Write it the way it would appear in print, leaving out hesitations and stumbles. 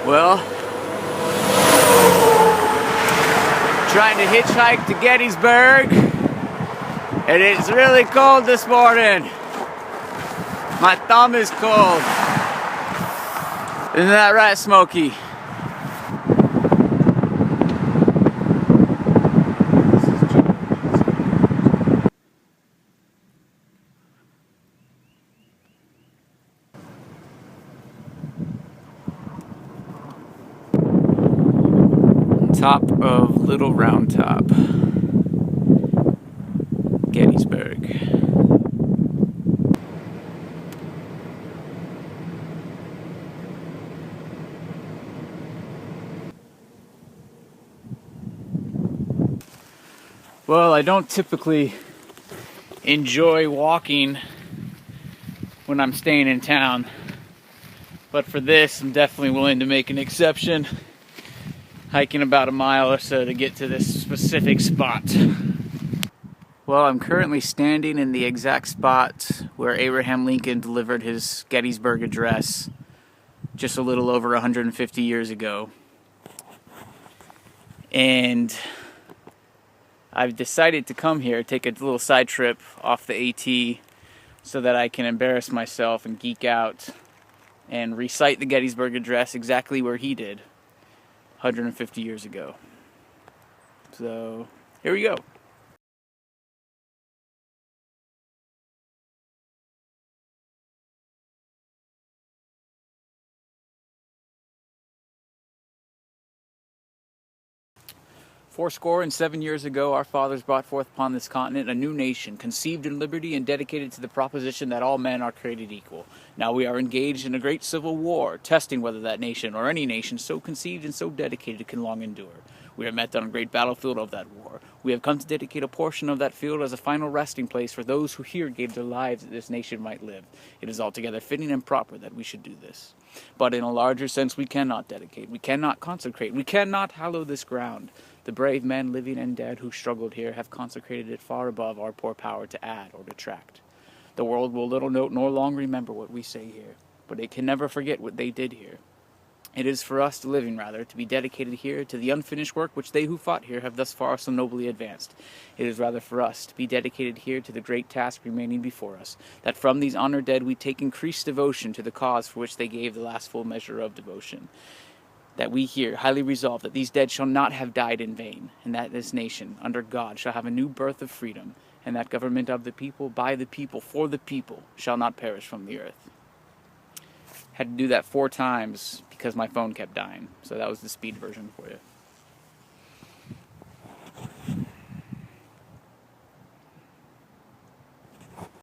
Well, trying to hitchhike to Gettysburg, and it's really cold this morning. My thumb is cold. Isn't that right, Smokey? Top of Little Round Top, Gettysburg. Well, I don't typically enjoy walking when I'm staying in town, but for this, I'm definitely willing to make an exception. Hiking about a mile or so to get to this specific spot. Well, I'm currently standing in the exact spot where Abraham Lincoln delivered his Gettysburg Address just a little over 150 years ago. And I've decided to come here, take a little side trip off the AT so that I can embarrass myself and geek out and recite the Gettysburg Address exactly where he did 150 years ago. So, here we go. Fourscore and 7 years ago, our fathers brought forth upon this continent a new nation, conceived in liberty and dedicated to the proposition that all men are created equal. Now we are engaged in a great civil war, testing whether that nation or any nation so conceived and so dedicated can long endure. We are met on a great battlefield of that war. We have come to dedicate a portion of that field as a final resting place for those who here gave their lives that this nation might live. It is altogether fitting and proper that we should do this. But in a larger sense, we cannot dedicate, we cannot consecrate, we cannot hallow this ground. The brave men, living and dead, who struggled here have consecrated it far above our poor power to add or detract. The world will little note nor long remember what we say here, but it can never forget what they did here. It is for us, the living rather, to be dedicated here to the unfinished work which they who fought here have thus far so nobly advanced. It is rather for us to be dedicated here to the great task remaining before us, that from these honored dead we take increased devotion to the cause for which they gave the last full measure of devotion. That we here highly resolve that these dead shall not have died in vain, and that this nation, under God, shall have a new birth of freedom, and that government of the people, by the people, for the people, shall not perish from the earth. Had to do that 4 times because my phone kept dying, so that was the speed version for you.